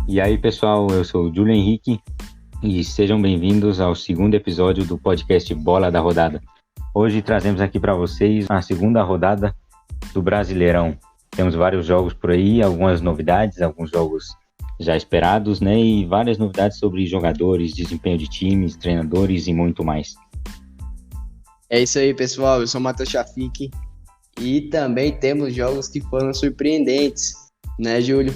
E aí, pessoal, eu sou o Júlio Henrique e sejam bem-vindos ao segundo episódio do podcast Bola da Rodada. Hoje trazemos aqui para vocês a segunda rodada do Brasileirão. Temos vários jogos por aí, algumas novidades, alguns jogos já esperados, né? E várias novidades sobre jogadores, desempenho de times, treinadores e muito mais. É isso aí, pessoal. Eu sou o Matheus Chafik e também temos jogos que foram surpreendentes, né, Júlio?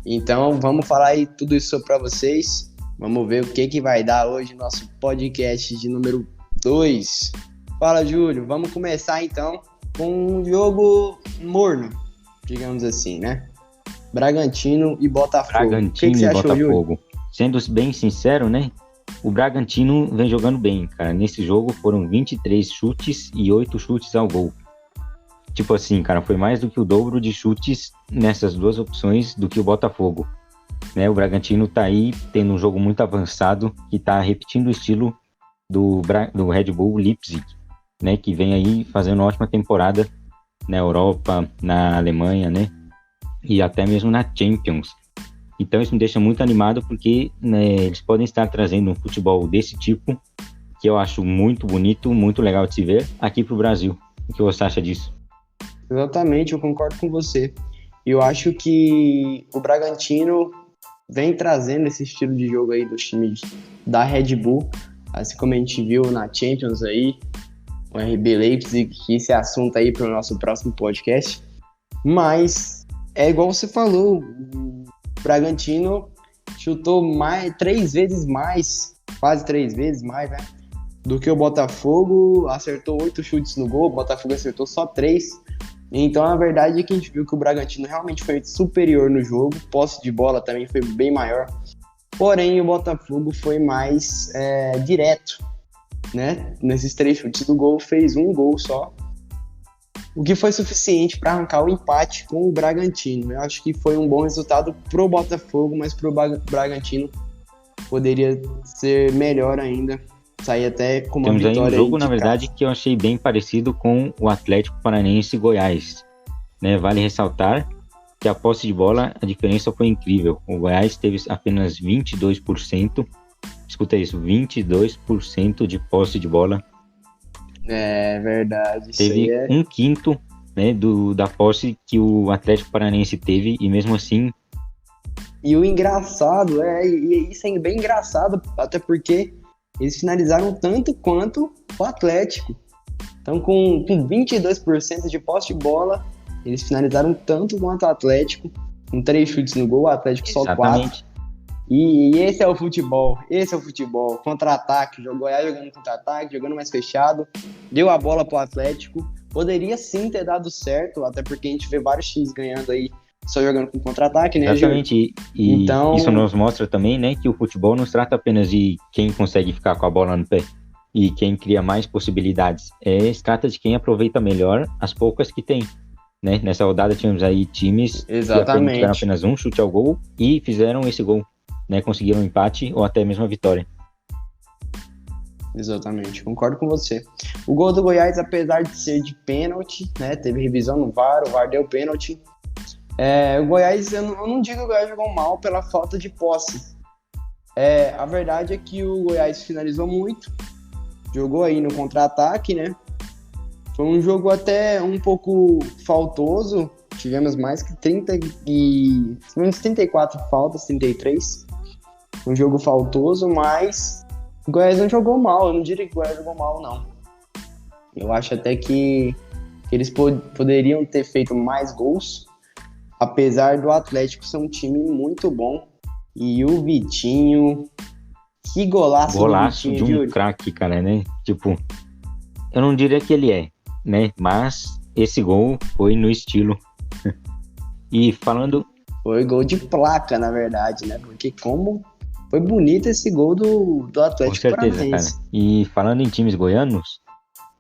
Então, vamos falar aí tudo isso para vocês. Vamos ver o que vai dar hoje no nosso podcast de número 2. Fala, Júlio. Vamos começar, então, com um jogo morno, digamos assim, né? Bragantino e Botafogo. Bragantino o que você e achou, Botafogo. Júlio? Sendo bem sincero, né? O Bragantino vem jogando bem, cara. Nesse jogo foram 23 chutes e 8 chutes ao gol. Tipo assim, cara, foi mais do que o dobro de chutes nessas duas opções do que o Botafogo. Né? O Bragantino tá aí tendo um jogo muito avançado, que tá repetindo o estilo do Red Bull Leipzig, né? Que vem aí fazendo uma ótima temporada na Europa, na Alemanha, né? E até mesmo na Champions. Então isso me deixa muito animado porque, né, eles podem estar trazendo um futebol desse tipo, que eu acho muito bonito, muito legal de se ver, aqui pro Brasil. O que você acha disso? Exatamente, eu concordo com você. Eu acho que o Bragantino vem trazendo esse estilo de jogo aí dos times da Red Bull, assim como a gente viu na Champions aí, o RB Leipzig, que esse assunto aí para o nosso próximo podcast. Mas é igual você falou, o Bragantino chutou três vezes mais, quase 3 vezes mais, né? Do que o Botafogo, acertou 8 chutes no gol, o Botafogo acertou só 3. Então a verdade é que a gente viu que o Bragantino realmente foi superior no jogo, posse de bola também foi bem maior, porém o Botafogo foi mais direto, né? Nesses 3 chutes do gol, fez um gol só, o que foi suficiente para arrancar o empate com o Bragantino. Eu acho que foi um bom resultado pro Botafogo, mas pro Bragantino poderia ser melhor ainda, sair até com uma Temos vitória. Temos aí um jogo, aí na verdade, casa, que eu achei bem parecido com o Atlético Paranaense e Goiás. Né? Vale ressaltar que a posse de bola, a diferença foi incrível. O Goiás teve apenas 22%, escuta isso, 22% de posse de bola. É verdade. Teve um quinto, né, da posse que o Atlético Paranaense teve, e mesmo assim... E o engraçado, isso é bem engraçado, até porque eles finalizaram tanto quanto o Atlético. Então, com 22% de posse de bola, eles finalizaram tanto quanto o Atlético, com 3 chutes no gol, o Atlético só 4. E esse é o futebol, contra-ataque, o Goiás jogando contra-ataque, jogando mais fechado, deu a bola pro Atlético, poderia sim ter dado certo, até porque a gente vê vários times ganhando aí, só jogando com contra-ataque, né, Exatamente, e então... isso nos mostra também, né, que o futebol não se trata apenas de quem consegue ficar com a bola no pé e quem cria mais possibilidades, se trata de quem aproveita melhor as poucas que tem. Né? Nessa rodada tínhamos aí times que tiveram apenas um chute ao gol e fizeram esse gol. Né, conseguiram um empate ou até mesmo a vitória. Exatamente, concordo com você. O gol do Goiás, apesar de ser de pênalti, né, teve revisão no VAR, o VAR deu pênalti. O Goiás, eu não digo que o Goiás jogou mal pela falta de posse. A verdade é que o Goiás finalizou muito, jogou aí no contra-ataque, né? Foi um jogo até um pouco faltoso, tivemos mais que 34 faltas, 33. Um jogo faltoso, mas o Goiás não jogou mal. Eu não diria que o Goiás jogou mal, não. Eu acho até que eles poderiam ter feito mais gols, apesar do Atlético ser um time muito bom. E o Vitinho, que golaço do Vitinho, de um craque, cara, né? Tipo, eu não diria que ele né? Mas esse gol foi no estilo. E falando... Foi gol de placa, na verdade, né? Porque como... Foi bonito esse gol do Atlético Paranaense. Com certeza, cara. E falando em times goianos,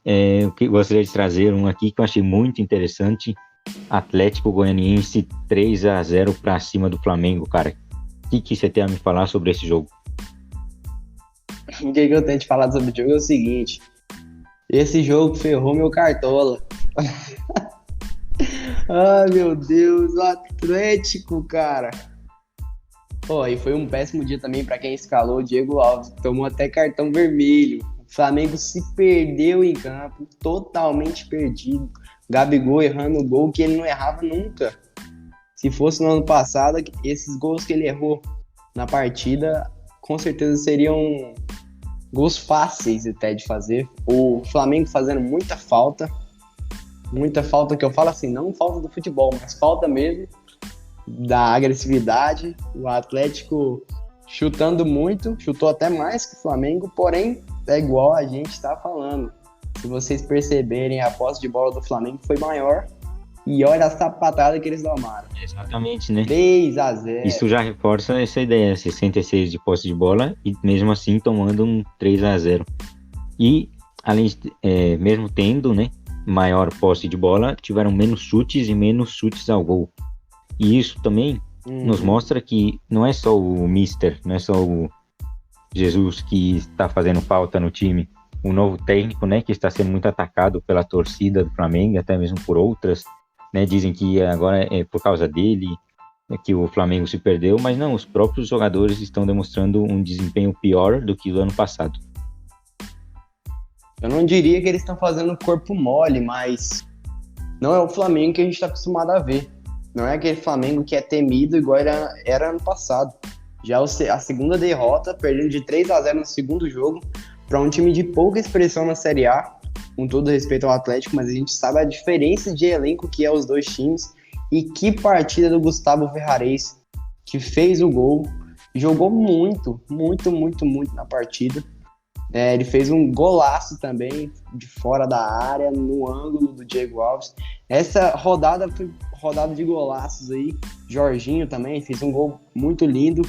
eu gostaria de trazer um aqui que eu achei muito interessante. Atlético Goianiense 3-0 para cima do Flamengo, cara. O que você tem a me falar sobre esse jogo? O que eu tenho de falar sobre o jogo é o seguinte. Esse jogo ferrou meu cartola. Ai, meu Deus, o Atlético, cara. Pô, e foi um péssimo dia também para quem escalou o Diego Alves, que tomou até cartão vermelho. O Flamengo se perdeu em campo, totalmente perdido. Gabigol errando o gol que ele não errava nunca. Se fosse no ano passado, esses gols que ele errou na partida, com certeza seriam gols fáceis até de fazer. O Flamengo fazendo muita falta que eu falo assim, não falta do futebol, mas falta mesmo da agressividade. O Atlético chutando muito, chutou até mais que o Flamengo, porém é igual a gente está falando. Se vocês perceberem, a posse de bola do Flamengo foi maior e olha a sapatada que eles tomaram. Exatamente, né? 3-0. Isso já reforça essa ideia, 66 de posse de bola e mesmo assim tomando um 3-0. E além de, mesmo tendo, né, maior posse de bola, tiveram menos chutes e menos chutes ao gol. E isso também nos mostra que não é só o Mister, não é só o Jesus que está fazendo falta no time. O novo técnico, né, que está sendo muito atacado pela torcida do Flamengo, até mesmo por outras, né, dizem que agora é por causa dele que o Flamengo se perdeu, mas não, os próprios jogadores estão demonstrando um desempenho pior do que o ano passado. Eu não diria que eles estão fazendo corpo mole, mas não é o Flamengo que a gente está acostumado a ver. Não é aquele Flamengo que é temido igual era ano passado. Já a segunda derrota, perdendo de 3-0 no segundo jogo, para um time de pouca expressão na Série A, com todo respeito ao Atlético, mas a gente sabe a diferença de elenco que é os dois times. E que partida do Gustavo Ferrares, que fez o gol, jogou muito na partida. Ele fez um golaço também, de fora da área, no ângulo do Diego Alves. Essa rodada foi rodada de golaços aí. Jorginho também fez um gol muito lindo.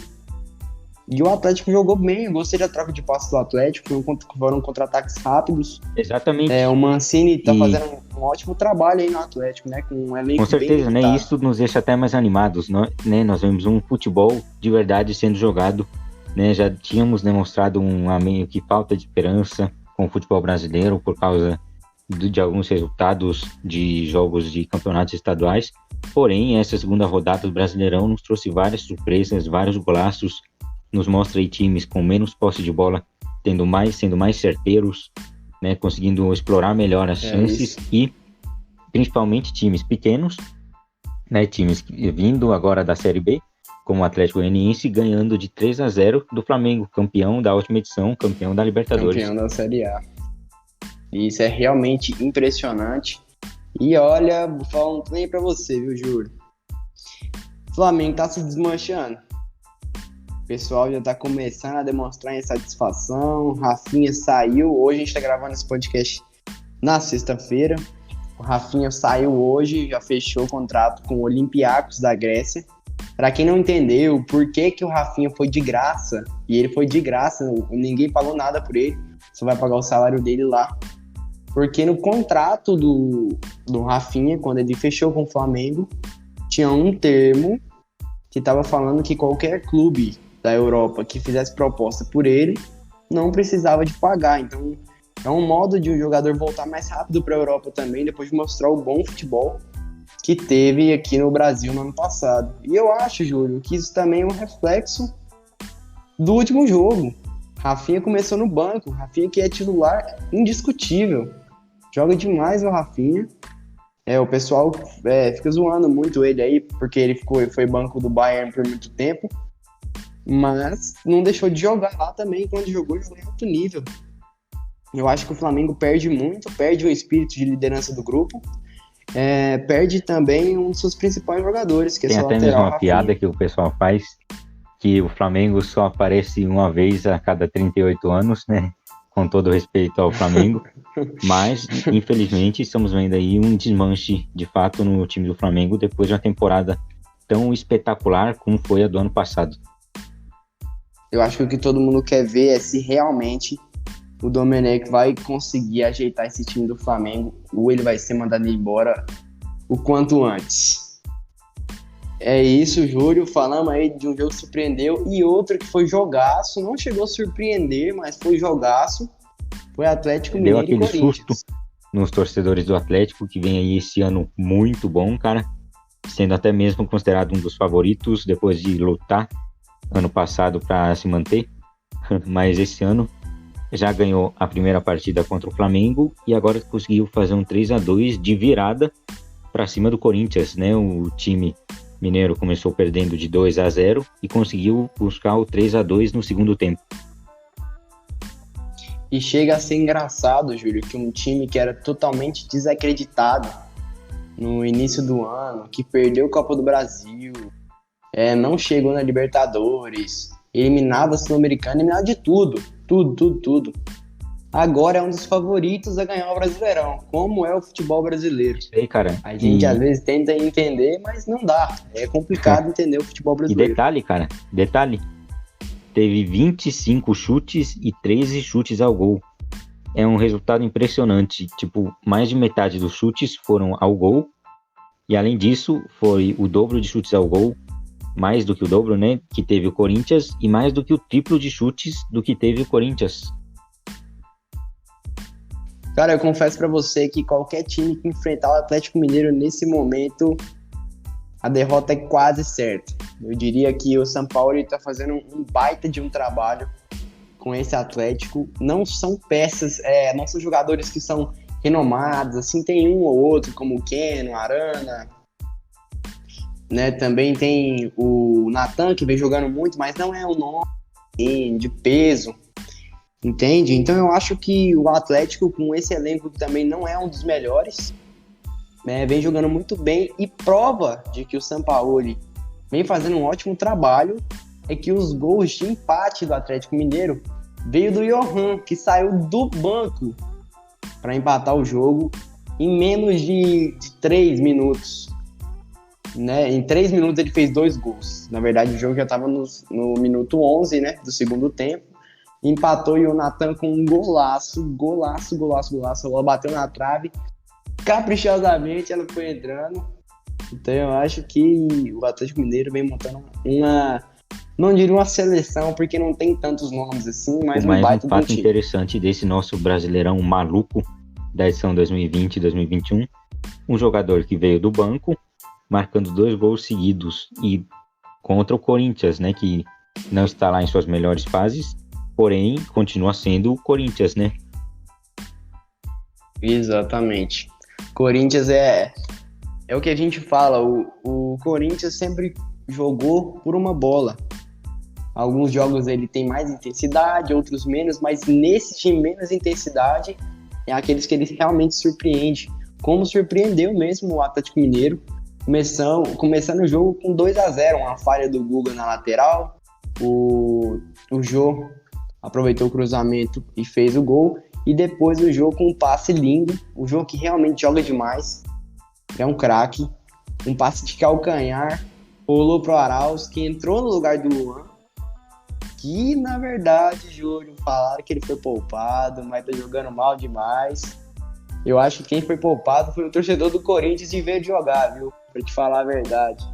E o Atlético jogou bem, eu gostei da troca de passes do Atlético, foram contra-ataques rápidos. Exatamente. O Mancini tá fazendo um ótimo trabalho aí no Atlético, né? Com um elenco com certeza, bem né? Isso nos deixa até mais animados, né? Nós vemos um futebol de verdade sendo jogado, né? Já tínhamos demonstrado meio que falta de esperança com o futebol brasileiro por causa de alguns resultados de jogos de campeonatos estaduais. Porém, essa segunda rodada do Brasileirão nos trouxe várias surpresas, vários golaços. Nos mostra aí times com menos posse de bola, sendo mais certeiros, né, conseguindo explorar melhor as chances e principalmente times pequenos, né, times vindo agora da Série B, como o Atlético Goianiense, ganhando de 3-0 do Flamengo, campeão da última edição, campeão da Libertadores. Campeão da Série A. Isso é realmente impressionante. E olha, vou falar um trem pra você, viu, Júlio? O Flamengo tá se desmanchando. O pessoal já tá começando a demonstrar insatisfação. Rafinha saiu. Hoje a gente tá gravando esse podcast na sexta-feira. O Rafinha saiu hoje, já fechou o contrato com o Olympiacos da Grécia. Pra quem não entendeu por que o Rafinha foi de graça, e ele foi de graça, ninguém pagou nada por ele, só vai pagar o salário dele lá. Porque no contrato do Rafinha, quando ele fechou com o Flamengo, tinha um termo que estava falando que qualquer clube da Europa que fizesse proposta por ele não precisava de pagar. Então é um modo de um jogador voltar mais rápido para a Europa também, depois de mostrar o bom futebol que teve aqui no Brasil no ano passado. E eu acho, Júlio, que isso também é um reflexo do último jogo. Rafinha começou no banco, Rafinha que é titular indiscutível. Joga demais o Rafinha. O pessoal fica zoando muito ele aí, porque ele foi banco do Bayern por muito tempo. Mas não deixou de jogar lá também. Quando jogou em alto nível. Eu acho que o Flamengo perde muito, perde o espírito de liderança do grupo. Perde também um dos seus principais jogadores, que é seu lateral. Tem até mesmo uma Rafinha. piada que o pessoal faz, que o Flamengo só aparece uma vez a cada 38 anos, né? Com todo respeito ao Flamengo. Mas, infelizmente, estamos vendo aí um desmanche, de fato, no time do Flamengo, depois de uma temporada tão espetacular como foi a do ano passado. Eu acho que o que todo mundo quer ver é se realmente o Domenech vai conseguir ajeitar esse time do Flamengo ou ele vai ser mandado embora o quanto antes. É isso, Júlio. Falamos aí de um jogo que surpreendeu e outro que foi jogaço. Não chegou a surpreender, mas foi jogaço. Foi Atlético Mineiro e Corinthians. Deu aquele susto nos torcedores do Atlético, que vem aí esse ano muito bom, cara. Sendo até mesmo considerado um dos favoritos, depois de lutar ano passado para se manter, mas esse ano já ganhou a primeira partida contra o Flamengo e agora conseguiu fazer um 3-2 de virada para cima do Corinthians, né? O time mineiro começou perdendo de 2-0 e conseguiu buscar o 3-2 no segundo tempo. E chega a ser engraçado, Júlio, que um time que era totalmente desacreditado no início do ano, que perdeu a Copa do Brasil, não chegou na Libertadores, eliminado a Sul-Americana, eliminado de tudo. Agora é um dos favoritos a ganhar o Brasileirão, como é o futebol brasileiro. Sei, cara. A gente às vezes tenta entender, mas não dá. É complicado entender o futebol brasileiro. E detalhe, teve 25 chutes e 13 chutes ao gol. É um resultado impressionante. Tipo, mais de metade dos chutes foram ao gol. E além disso, foi o dobro de chutes ao gol, mais do que o dobro, né, que teve o Corinthians, e mais do que o triplo de chutes do que teve o Corinthians. Cara, eu confesso pra você que qualquer time que enfrentar o Atlético Mineiro nesse momento, a derrota é quase certa. Eu diria que o São Paulo tá fazendo um baita de um trabalho com esse Atlético. Não são peças, não são jogadores que são renomados, assim, tem um ou outro, como o Keno, Arana, né? Também tem o Natan, que vem jogando muito, mas não é um nome de peso, entende? Então eu acho que o Atlético, com esse elenco que também não é um dos melhores, né, vem jogando muito bem, e prova de que o Sampaoli vem fazendo um ótimo trabalho é que os gols de empate do Atlético Mineiro veio do Johan, que saiu do banco para empatar o jogo em menos de 3 minutos. Né? Em 3 minutos ele fez 2 gols. Na verdade, o jogo já estava no minuto 11, né, do segundo tempo. Empatou e o Natan com um golaço. A bola bateu na trave. Caprichosamente ela foi entrando. Então eu acho que o Atlético Mineiro vem montando não diria uma seleção, porque não tem tantos nomes assim, mas um baita fato time interessante desse nosso Brasileirão maluco da edição 2020-2021. Um jogador que veio do banco, marcando 2 gols seguidos, e contra o Corinthians, né, que não está lá em suas melhores fases, porém continua sendo o Corinthians, né? Exatamente. Corinthians é o que a gente fala, o Corinthians sempre jogou por uma bola. Alguns jogos ele tem mais intensidade, outros menos, mas nesse de menos intensidade é aqueles que ele realmente surpreende, como surpreendeu mesmo o Atlético Mineiro, começando o jogo com 2-0, uma falha do Guga na lateral, o Jô aproveitou o cruzamento e fez o gol, e depois o Jô com um passe lindo, o Jô que realmente joga demais, é um craque, um passe de calcanhar, rolou pro Arauz, que entrou no lugar do Luan, que na verdade, Júlio, falaram que ele foi poupado, mas tá jogando mal demais. Eu acho que quem foi poupado foi o torcedor do Corinthians de ver jogar, viu? Pra te falar a verdade.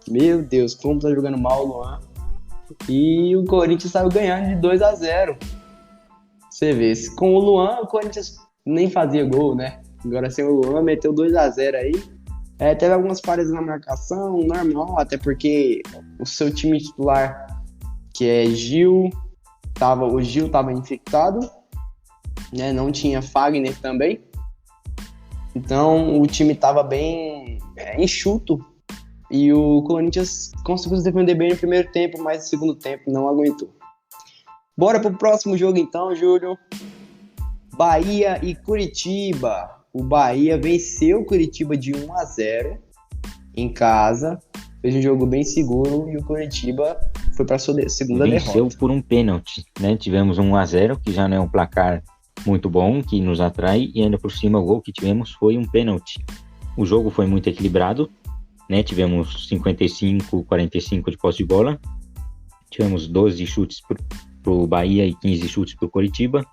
Meu Deus, como tá jogando mal o Luan. E o Corinthians saiu ganhando de 2-0. Você vê, com o Luan, o Corinthians nem fazia gol, né? Agora sem o Luan, meteu 2-0 aí. Teve algumas falhas na marcação, normal, até porque o seu time titular, que é Gil, o Gil estava infectado, né? Não tinha Fagner também. Então o time estava bem enxuto, e o Corinthians conseguiu se defender bem no primeiro tempo, mas no segundo tempo não aguentou. Bora pro próximo jogo então, Júlio. Bahia e Curitiba. O Bahia venceu o Curitiba de 1-0 em casa. Fez um jogo bem seguro e o Curitiba foi para a segunda derrota. Venceu por um pênalti, né? Tivemos 1-0, que já não é um placar muito bom, que nos atrai, e ainda por cima o gol que tivemos foi um pênalti. O jogo foi muito equilibrado, né? Tivemos 55-45 de posse de bola. Tivemos 12 chutes pro Bahia e 15 chutes pro Curitiba.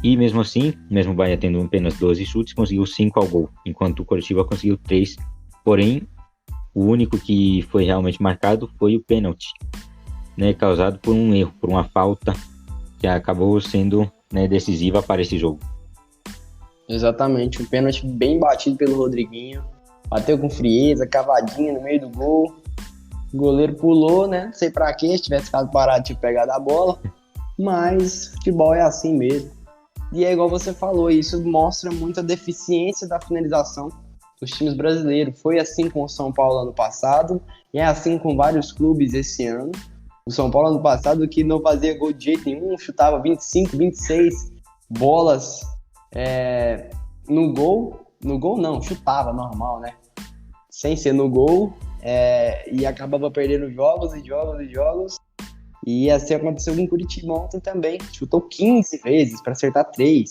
E mesmo assim, mesmo o Bahia tendo apenas 12 chutes, conseguiu 5 ao gol, enquanto o Curitiba conseguiu 3. Porém, o único que foi realmente marcado foi o pênalti, né, causado por um erro, por uma falta que acabou sendo, né, decisiva para esse jogo. Exatamente, um pênalti bem batido pelo Rodriguinho, bateu com frieza, cavadinha no meio do gol, O goleiro pulou, né? Não sei pra quê, se tivesse ficado parado, tinha pegado a bola. Mas futebol é assim mesmo. E é igual você falou, isso mostra muito a deficiência da finalização dos times brasileiros. Foi assim com o São Paulo ano passado, e é assim com vários clubes esse ano. O São Paulo ano passado que não fazia gol de jeito nenhum, chutava 25, 26 bolas no gol. No gol não, chutava normal, né? Sem ser no gol, e acabava perdendo jogos e jogos e jogos. E assim aconteceu com o Curitiba ontem também. Chutou 15 vezes para acertar 3.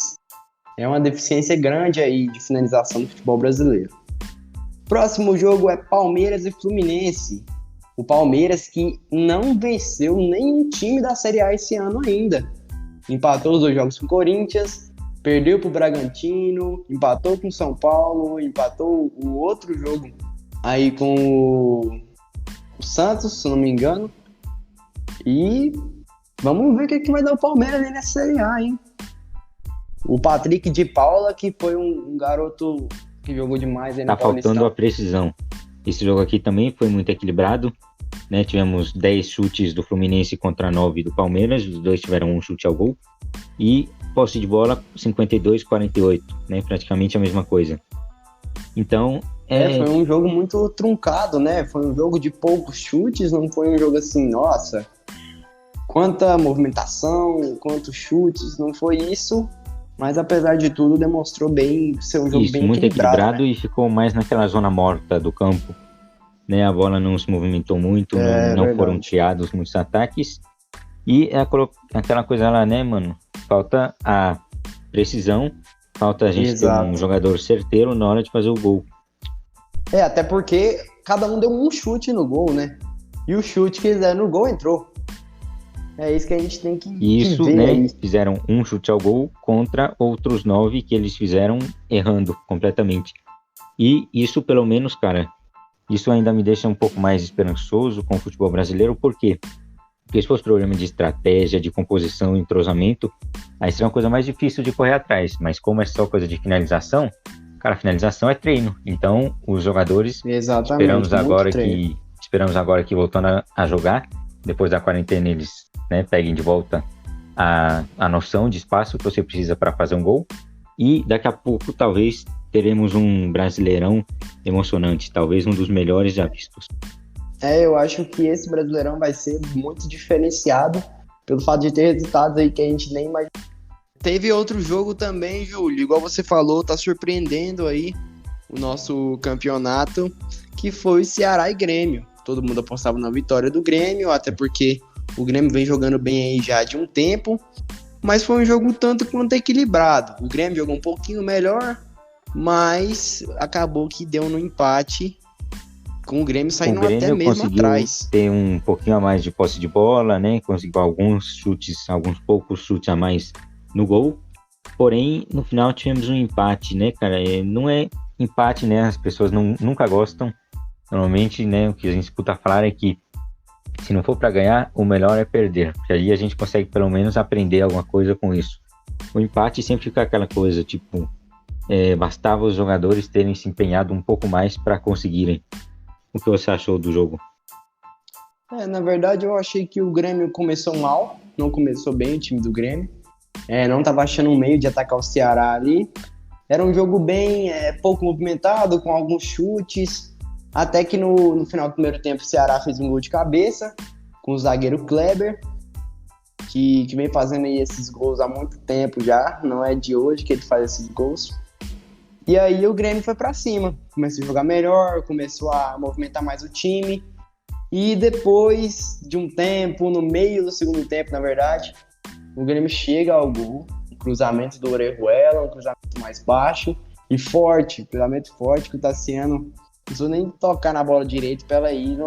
É uma deficiência grande aí de finalização do futebol brasileiro. Próximo jogo é Palmeiras e Fluminense. O Palmeiras que não venceu nenhum time da Série A esse ano ainda. Empatou os 2 jogos com o Corinthians, perdeu para o Bragantino, empatou com o São Paulo, empatou o outro jogo aí com o Santos, se não me engano. E vamos ver o que vai dar o Palmeiras ali nessa Série A, hein? O Patrick de Paula, que foi um garoto que jogou demais aí no Paulistão. Tá faltando a precisão. Esse jogo aqui também foi muito equilibrado, né? Tivemos 10 chutes do Fluminense contra 9 do Palmeiras, os dois tiveram um chute ao gol. E posse de bola 52-48, né? Praticamente a mesma coisa. Então, foi um jogo muito truncado, né? Foi um jogo de poucos chutes, não foi um jogo assim, nossa, quanta movimentação, quantos chutes, não foi isso. Mas apesar de tudo, demonstrou bem ser um jogo bem muito equilibrado, né? E ficou mais naquela zona morta do campo, né? A bola não se movimentou muito, não foram criados muitos ataques. E é aquela coisa lá, né, mano? Falta a precisão, falta a gente ter um jogador certeiro na hora de fazer o gol. Até porque cada um deu um chute no gol, né? E o chute que fizeram no gol entrou. É isso que a gente tem que isso, ver, né? aí. Fizeram um chute ao gol contra outros 9 que eles fizeram errando completamente. E isso, pelo menos, cara, isso ainda me deixa um pouco mais esperançoso com o futebol brasileiro. Por quê? Porque se fosse problema de estratégia, de composição, entrosamento, aí seria uma coisa mais difícil de correr atrás. Mas como é só coisa de finalização, cara, finalização é treino. Então, os jogadores, esperamos agora que voltando a jogar, depois da quarentena eles, né, peguem de volta a noção de espaço que você precisa para fazer um gol. E daqui a pouco, talvez, teremos um Brasileirão emocionante, talvez um dos melhores já vistos. Eu acho que esse Brasileirão vai ser muito diferenciado pelo fato de ter resultados aí que a gente nem imagina. Teve outro jogo também, Júlio, igual você falou, tá surpreendendo aí o nosso campeonato, que foi Ceará e Grêmio. Todo mundo apostava na vitória do Grêmio, até porque o Grêmio vem jogando bem aí já de um tempo, mas foi um jogo tanto quanto equilibrado. O Grêmio jogou um pouquinho melhor, mas acabou que deu no empate, com o Grêmio saindo até mesmo atrás. Ter um pouquinho a mais de posse de bola, né? Conseguiu alguns poucos chutes a mais no gol, porém no final tivemos um empate, né, cara? Não é empate, né? As pessoas nunca gostam. Normalmente, né, o que a gente escuta falar é que se não for para ganhar, o melhor é perder, porque aí a gente consegue pelo menos aprender alguma coisa com isso. O empate sempre fica aquela coisa, tipo, bastava os jogadores terem se empenhado um pouco mais para conseguirem. O que você achou do jogo? Na verdade, eu achei que o Grêmio começou mal, não começou bem o time do Grêmio. Não estava achando um meio de atacar o Ceará ali. Era um jogo bem pouco movimentado, com alguns chutes. Até que no final do primeiro tempo o Ceará fez um gol de cabeça com o zagueiro Kleber, que vem fazendo aí esses gols há muito tempo já. Não é de hoje que ele faz esses gols. E aí o Grêmio foi para cima. Começou a jogar melhor, começou a movimentar mais o time. E depois de um tempo, no meio do segundo tempo, na verdade, o Grêmio chega ao gol. Um cruzamento do Orejuela, um cruzamento mais baixo e forte. Cruzamento forte que o Tassiano não precisou nem tocar na bola direito para ela ir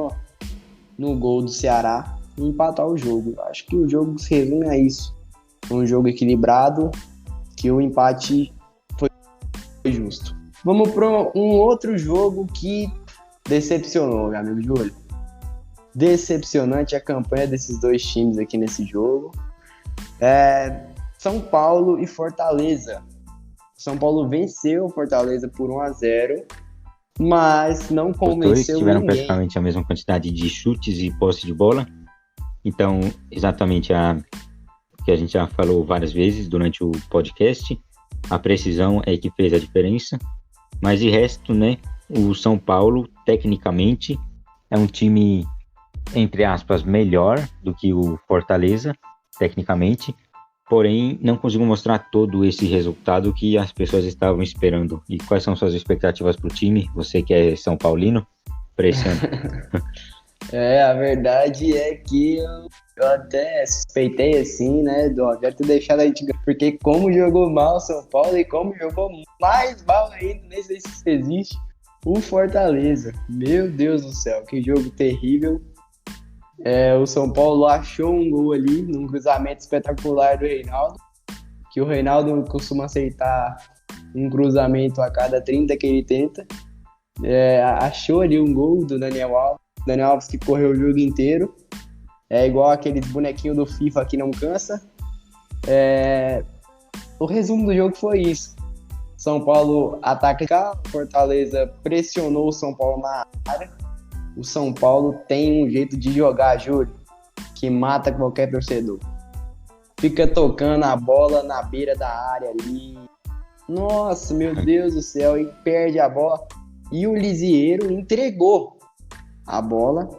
no gol do Ceará e empatar o jogo. Acho que o jogo se resume a isso. Foi um jogo equilibrado, que o empate foi justo. Vamos para um outro jogo que decepcionou, meu amigo Júlio. Decepcionante a campanha desses dois times aqui nesse jogo. São Paulo e Fortaleza. São Paulo venceu o Fortaleza por 1-0 mas não Os dois convenceu tiveram ninguém. praticamente a mesma quantidade de chutes e posse de bola. Então, exatamente que a gente já falou várias vezes durante o podcast, a precisão é que fez a diferença. Mas de resto, né, o São Paulo, tecnicamente, é um time, entre aspas, melhor do que o Fortaleza, tecnicamente. Porém, não conseguiu mostrar todo esse resultado que as pessoas estavam esperando. E quais são suas expectativas para o time? Você que é São Paulino, para esse ano? A verdade é que eu até suspeitei assim, né, do Rogério ter deixado a gente ganhar, porque como jogou mal o São Paulo e como jogou mais mal ainda, nem sei se existe, o Fortaleza. Meu Deus do céu, que jogo terrível. O São Paulo achou um gol ali, num cruzamento espetacular do Reinaldo, que o Reinaldo costuma aceitar um cruzamento a cada 30 que ele tenta. Achou ali um gol do Daniel Alves. Daniel Alves que correu o jogo inteiro. É igual aqueles bonequinhos do FIFA que não cansa. O resumo do jogo foi isso. São Paulo ataca, Fortaleza pressionou o São Paulo na área. O São Paulo tem um jeito de jogar, Júlio, que mata qualquer torcedor. Fica tocando a bola na beira da área ali. Nossa, meu Deus do céu, e perde a bola. E o Lisieiro entregou a bola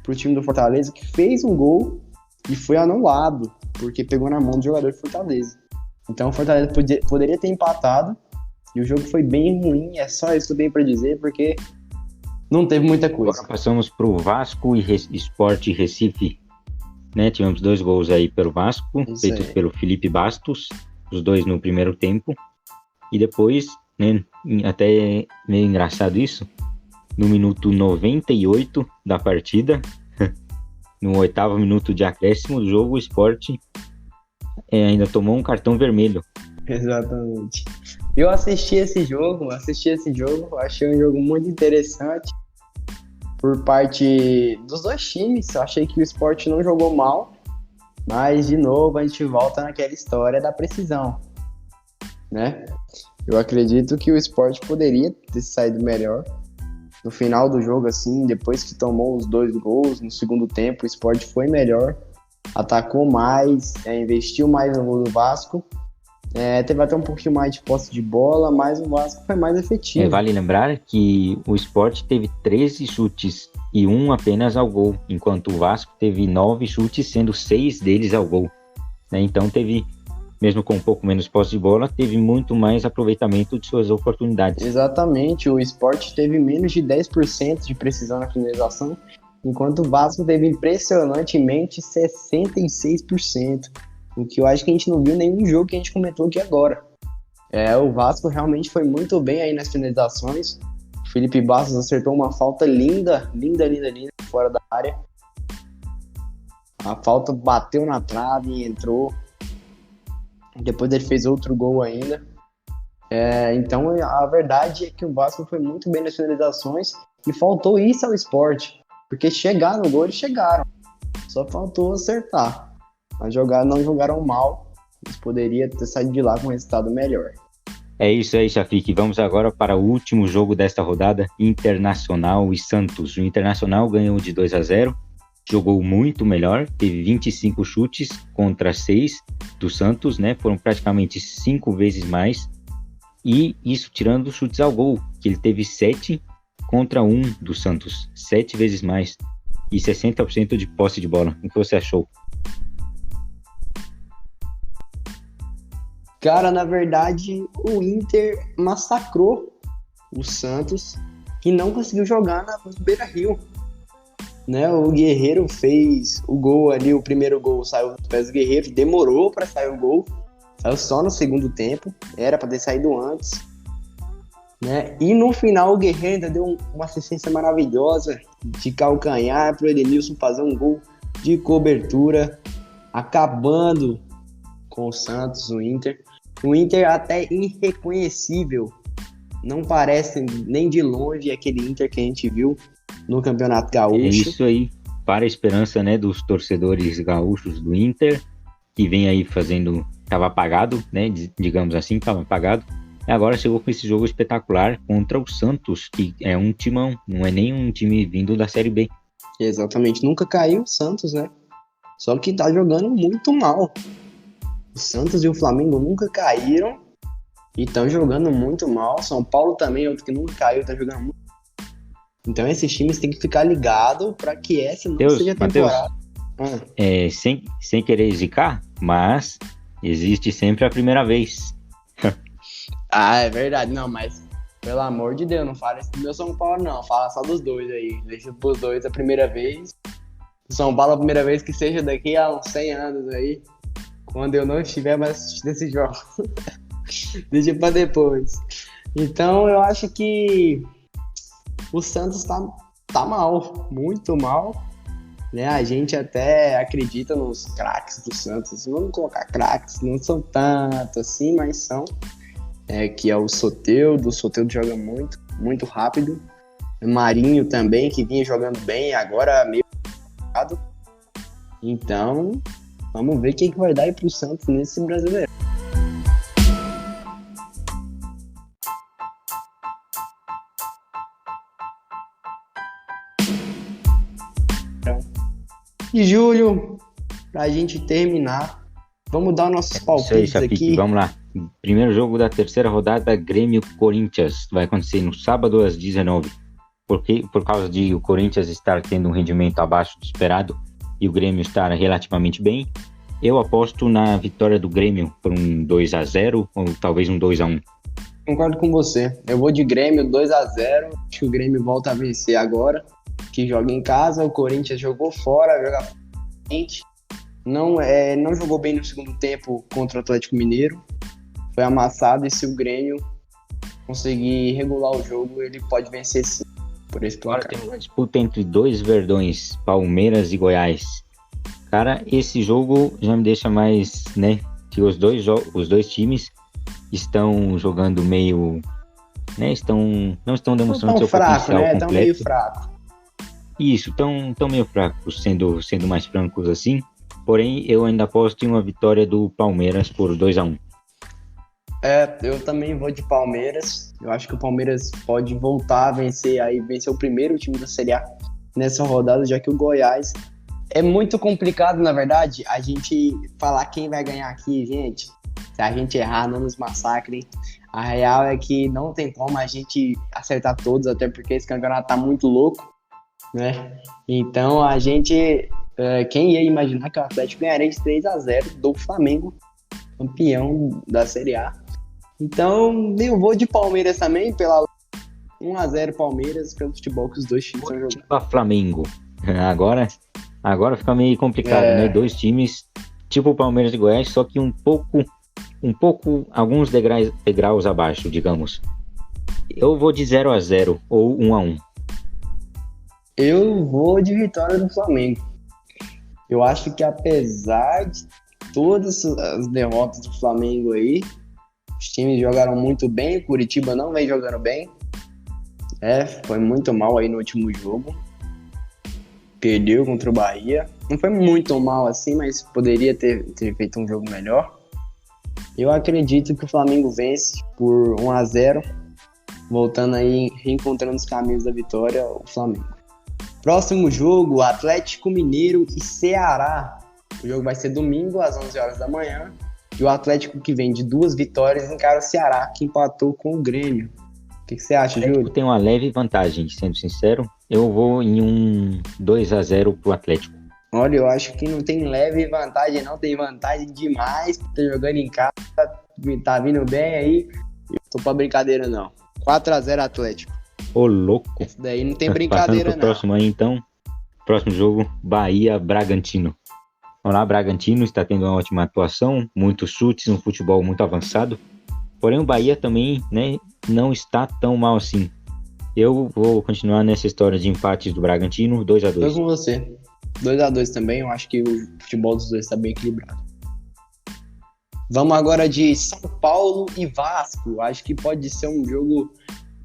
pro time do Fortaleza, que fez um gol e foi anulado, porque pegou na mão do jogador do Fortaleza. Então o Fortaleza poderia ter empatado, e o jogo foi bem ruim, é só isso que eu tenho pra dizer, porque não teve muita coisa. Agora passamos pro Vasco e Sport Recife, né? Tivemos 2 gols aí pelo Vasco, feitos pelo Felipe Bastos, os 2 no primeiro tempo, e depois, né, até meio engraçado isso, no minuto 98 da partida, no 8º minuto de acréscimo do jogo, o Sport ainda tomou um cartão vermelho. Exatamente. Eu assisti esse jogo, achei um jogo muito interessante por parte dos dois times. Eu achei que o Sport não jogou mal, mas de novo a gente volta naquela história da precisão, né? Eu acredito que o Sport poderia ter saído melhor no final do jogo, assim, depois que tomou os 2 gols no segundo tempo. O Sport foi melhor, atacou mais, investiu mais no gol do Vasco. Teve até um pouquinho mais de posse de bola, mas o Vasco foi mais efetivo. Vale lembrar que o Sport teve 13 chutes e 1 apenas ao gol, enquanto o Vasco teve 9 chutes, sendo 6 deles ao gol. Então teve, mesmo com um pouco menos posse de bola, teve muito mais aproveitamento de suas oportunidades. Exatamente, o Sport teve menos de 10% de precisão na finalização, enquanto o Vasco teve impressionantemente 66%. O que eu acho que a gente não viu nenhum jogo que a gente comentou aqui agora. O Vasco realmente foi muito bem aí nas finalizações. O Felipe Bastos acertou uma falta linda, fora da área. A falta bateu na trave e entrou. Depois ele fez outro gol ainda. Então a verdade é que o Vasco foi muito bem nas finalizações e faltou isso ao Sport. Porque chegar no gol eles chegaram. Só faltou acertar. Mas não jogaram mal, eles poderiam ter saído de lá com um resultado melhor. É isso aí, Shafiq. Vamos agora para o último jogo desta rodada, Internacional e Santos. O Internacional ganhou de 2-0, jogou muito melhor, teve 25 chutes contra 6 do Santos, né? Foram praticamente 5 vezes mais. E isso tirando os chutes ao gol, que ele teve 7 contra 1 do Santos, 7 vezes mais. E 60% de posse de bola. O que você achou? Cara, na verdade, o Inter massacrou o Santos e não conseguiu jogar na Beira-Rio. Né? O Guerreiro fez o gol ali, o primeiro gol saiu dos pés do Guerreiro, demorou para sair o gol, saiu só no segundo tempo, era para ter saído antes. Né? E no final o Guerreiro ainda deu uma assistência maravilhosa de calcanhar para o Edenilson fazer um gol de cobertura, acabando com o Santos, o Inter. O Inter até irreconhecível, não parece nem de longe aquele Inter que a gente viu no Campeonato Gaúcho. É isso aí, para a esperança, né, dos torcedores gaúchos do Inter, que vem aí fazendo, estava apagado, né, digamos assim, estava apagado, E agora chegou com esse jogo espetacular contra o Santos, que é um timão, não é nem um time vindo da Série B. Exatamente, nunca caiu o Santos, né? Só que tá jogando muito mal. O Santos e o Flamengo nunca caíram e estão jogando muito mal. São Paulo também, outro que nunca caiu, tá jogando muito. Então esses times têm que ficar ligados para que essa não seja a temporada. Sem querer zicar, mas existe sempre a primeira vez. É verdade. Não, mas pelo amor de Deus, não fala isso do meu São Paulo, não. Fala só dos dois aí. Deixa pros dois a primeira vez. O São Paulo a primeira vez que seja daqui a uns 100 anos aí. Quando eu não estiver mais assistindo esse jogo. Deixa pra depois. Então eu acho que o Santos tá mal, muito mal. Né? A gente até acredita nos craques do Santos. Vamos colocar craques, não são tanto assim, mas são. Que é o Soteldo joga muito, muito rápido. O Marinho também, que vinha jogando bem, agora meio complicado. Então, vamos ver o que vai dar aí pro Santos nesse brasileiro. E Júlio, pra gente terminar, vamos dar nossos palpites aqui. Vamos lá. Primeiro jogo da terceira rodada, Grêmio-Corinthians. Vai acontecer no sábado às 19h. Por causa de o Corinthians estar tendo um rendimento abaixo do esperado e o Grêmio estar relativamente bem, eu aposto na vitória do Grêmio por um 2-0 ou talvez um 2-1. Concordo com você. Eu vou de Grêmio 2-0. Acho que o Grêmio volta a vencer agora, que joga em casa. O Corinthians jogou fora, joga frente. Não jogou bem no segundo tempo contra o Atlético Mineiro. Foi amassado, e se o Grêmio conseguir regular o jogo, ele pode vencer sim, por esse placar. Agora tem uma disputa entre dois verdões, Palmeiras e Goiás. Cara, esse jogo já me deixa mais, né, que os dois times estão jogando meio, né, não estão demonstrando seu potencial completo. Estão meio fraco. Isso, estão meio fracos, sendo mais francos assim. Porém, eu ainda aposto em uma vitória do Palmeiras por 2-1. Eu também vou de Palmeiras. Eu acho que o Palmeiras pode voltar a vencer o primeiro time da Série A nessa rodada, já que o Goiás é muito complicado, na verdade, a gente falar quem vai ganhar aqui, gente. Se a gente errar, não nos massacrem. A real é que não tem como a gente acertar todos, até porque esse campeonato tá muito louco, né? Então a gente, quem ia imaginar que o Atlético ganharia de 3-0 do Flamengo, campeão da Série A. Então, eu vou de Palmeiras também, pela 1-0 Palmeiras, pelo futebol que os dois times estão jogando. Flamengo. Agora fica meio complicado, né? Dois times, tipo o Palmeiras e Goiás, só que um pouco, alguns degraus abaixo, digamos. Eu vou de 0-0 ou 1-1. Eu vou de vitória do Flamengo. Eu acho que apesar de todas as derrotas do Flamengo aí, os times jogaram muito bem. O Curitiba não vem jogando bem. Foi muito mal aí no último jogo. Perdeu contra o Bahia. Não foi muito mal assim, mas poderia ter feito um jogo melhor. Eu acredito que o Flamengo vence por 1-0. Voltando aí, reencontrando os caminhos da vitória, o Flamengo. Próximo jogo, Atlético Mineiro e Ceará. O jogo vai ser domingo, às 11 horas da manhã. E o Atlético, que vem de 2 vitórias, encara o Ceará, que empatou com o Grêmio. O que você acha, Júlio? Tem uma leve vantagem, sendo sincero. Eu vou em um 2-0 pro Atlético. Olha, eu acho que não tem leve vantagem, não. Tem vantagem demais. Tá jogando em casa, tá vindo bem aí. Eu tô pra brincadeira, não. 4-0 Atlético. Ô, louco. Isso daí não tem brincadeira, não. Próximo aí, então. Próximo jogo, Bahia-Bragantino. Vamos lá, Bragantino está tendo uma ótima atuação, muitos chutes, um futebol muito avançado. Porém, o Bahia também, né, não está tão mal assim. Eu vou continuar nessa história de empates do Bragantino, 2-2. Eu com você. 2-2 também, eu acho que o futebol dos dois está bem equilibrado. Vamos agora de São Paulo e Vasco. Acho que pode ser um jogo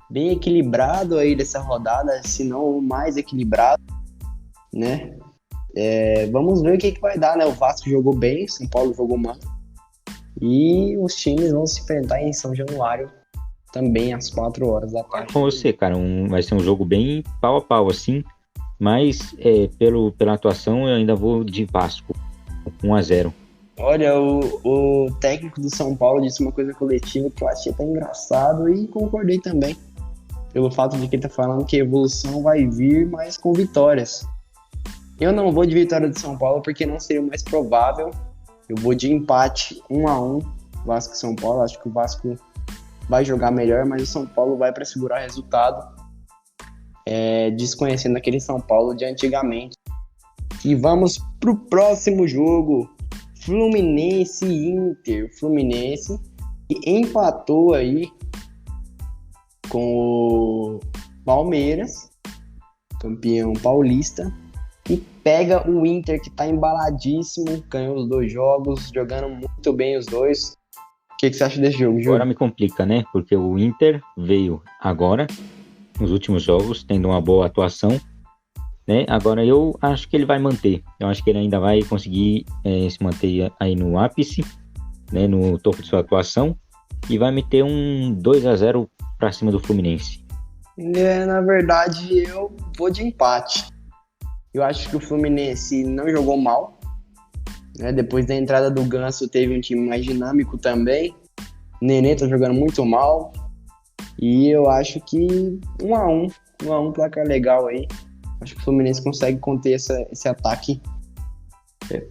bem equilibrado aí dessa rodada, se não o mais equilibrado, né? Vamos ver o que vai dar, né? O Vasco jogou bem, São Paulo jogou mal. E os times vão se enfrentar em São Januário também às 4 horas da tarde. Com você, cara, vai ser um jogo bem pau a pau, assim, mas pela atuação eu ainda vou de Vasco, 1-0. Olha, o técnico do São Paulo disse uma coisa coletiva que eu achei até engraçado e concordei também. Pelo fato de que ele tá falando que a evolução vai vir, mas com vitórias. Eu não vou de vitória do São Paulo porque não seria o mais provável. Eu vou de empate 1-1, Vasco e São Paulo. Acho que o Vasco vai jogar melhor, mas o São Paulo vai para segurar resultado, desconhecendo aquele São Paulo de antigamente. E vamos pro próximo jogo, Fluminense e Inter. Fluminense que empatou aí com o Palmeiras, campeão paulista, e pega o Inter que tá embaladíssimo, ganhou os 2 jogos, jogando muito bem os dois. O que você acha desse jogo, Júlio? Agora me complica, né? Porque o Inter veio agora, nos últimos jogos, tendo uma boa atuação, né? Agora eu acho que ele vai manter. Eu acho que ele ainda vai conseguir se manter aí no ápice, né? No topo de sua atuação, e vai meter um 2-0 para cima do Fluminense. Na verdade, eu vou de empate. Eu acho que o Fluminense não jogou mal, né? Depois da entrada do Ganso teve um time mais dinâmico também. Nenê tá jogando muito mal. E eu acho que 1-1, placar legal aí. Acho que o Fluminense consegue conter esse ataque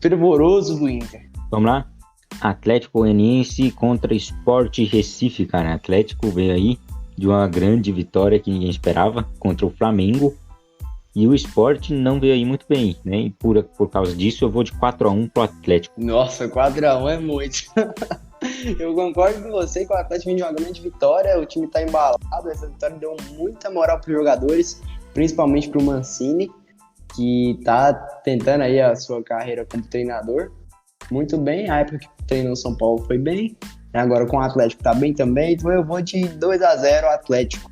fervoroso do Inter. Vamos lá? Atlético Goianiense contra Sport Recife, cara. Atlético veio aí de uma grande vitória que ninguém esperava contra o Flamengo. E o Sport não veio aí muito bem, né? E por causa disso eu vou de 4-1 pro Atlético. Nossa, 4-1 é muito. Eu concordo com você que o Atlético vem de uma grande vitória, o time tá embalado, essa vitória deu muita moral pros jogadores, principalmente pro Mancini, que tá tentando aí a sua carreira como treinador. Muito bem, a época que treinou o São Paulo foi bem, agora com o Atlético tá bem também, então eu vou de 2-0 Atlético.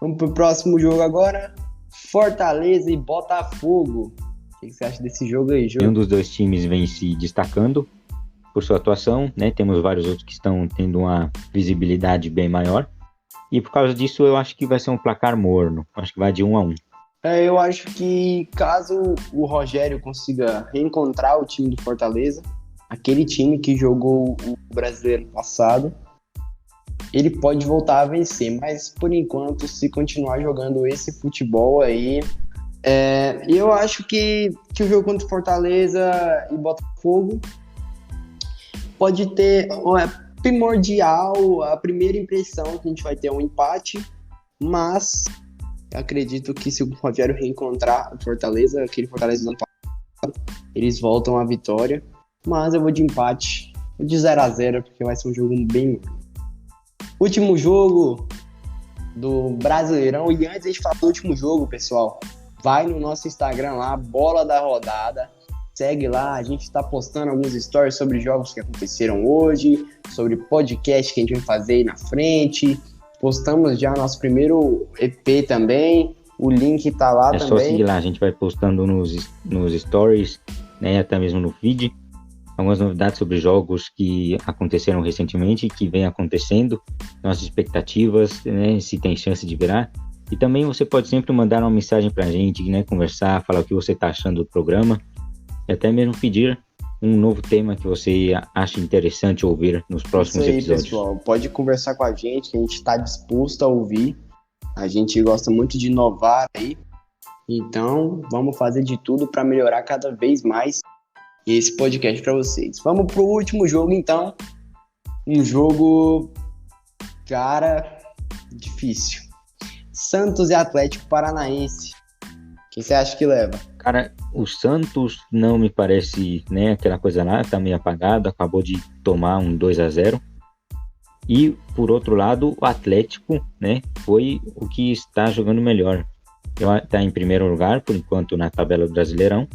Vamos pro próximo jogo agora. Fortaleza e Botafogo. O que você acha desse jogo aí, Júlio? Um dos dois times vem se destacando por sua atuação, né? Temos vários outros que estão tendo uma visibilidade bem maior. E por causa disso eu acho que vai ser um placar morno. Acho que vai de 1-1. Eu acho que caso o Rogério consiga reencontrar o time do Fortaleza, aquele time que jogou o brasileiro passado, ele pode voltar a vencer, mas por enquanto, se continuar jogando esse futebol aí, eu acho que o jogo contra o Fortaleza e Botafogo pode ter primordial, a primeira impressão que a gente vai ter um empate, mas eu acredito que se o Rogério reencontrar o Fortaleza, aquele Fortaleza do ano passado, eles voltam à vitória, mas eu vou de empate, vou de 0-0, porque vai ser um jogo bem... Último jogo do Brasileirão. E antes de a gente falar do último jogo, pessoal, vai no nosso Instagram lá, Bola da Rodada. Segue lá, a gente está postando alguns stories sobre jogos que aconteceram hoje, sobre podcast que a gente vai fazer aí na frente. Postamos já nosso primeiro EP também. O link tá lá também. É só seguir lá, a gente vai postando nos stories, né, até mesmo no feed, algumas novidades sobre jogos que aconteceram recentemente e que vem acontecendo, nossas expectativas, né, se tem chance de virar. E também você pode sempre mandar uma mensagem pra gente, né, conversar, falar o que você tá achando do programa, e até mesmo pedir um novo tema que você acha interessante ouvir nos próximos episódios. Pessoal, pode conversar com a gente, que a gente está disposto a ouvir. A gente gosta muito de inovar aí, então vamos fazer de tudo para melhorar cada vez mais esse podcast para vocês. Vamos pro último jogo, então. Um jogo, cara, difícil. Santos e Atlético Paranaense. Quem você acha que leva? Cara, o Santos não me parece, né, aquela coisa lá, tá meio apagado, acabou de tomar um 2-0. E, por outro lado, o Atlético, né, foi o que está jogando melhor. Está em primeiro lugar, por enquanto, na tabela do Brasileirão.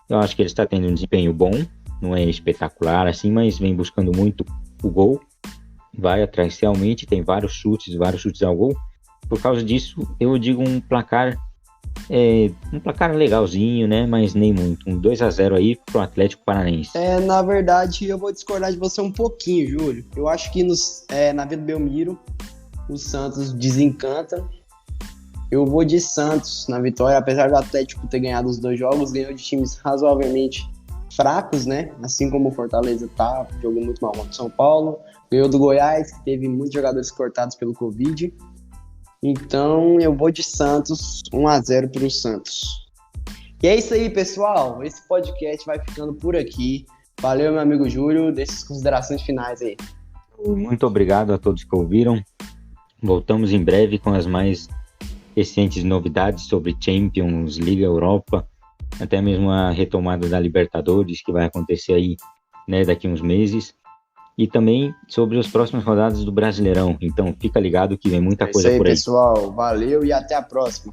Eu acho que ele está tendo um desempenho bom, não é espetacular assim, mas vem buscando muito o gol. Vai atrás realmente, tem vários chutes ao gol. Por causa disso, eu digo um placar Um placar legalzinho, né? Mas nem muito. Um 2-0 aí pro Atlético Paranaense. Na verdade, eu vou discordar de você um pouquinho, Júlio. Eu acho que na Vila Belmiro, o Santos desencanta. Eu vou de Santos na vitória, apesar do Atlético ter ganhado os 2 jogos, ganhou de times razoavelmente fracos, né? Assim como o Fortaleza jogou muito mal contra o São Paulo. Ganhou do Goiás, que teve muitos jogadores cortados pelo Covid. Então, eu vou de Santos, 1-0 para o Santos. E é isso aí, pessoal. Esse podcast vai ficando por aqui. Valeu, meu amigo Júlio. Deixe as considerações finais aí. Muito obrigado a todos que ouviram. Voltamos em breve com as mais recentes novidades sobre Champions, Liga Europa, até mesmo a retomada da Libertadores, que vai acontecer aí, né, daqui uns meses. E também sobre as próximas rodadas do Brasileirão. Então fica ligado que vem muita coisa por aí. É isso aí, pessoal. Valeu e até a próxima.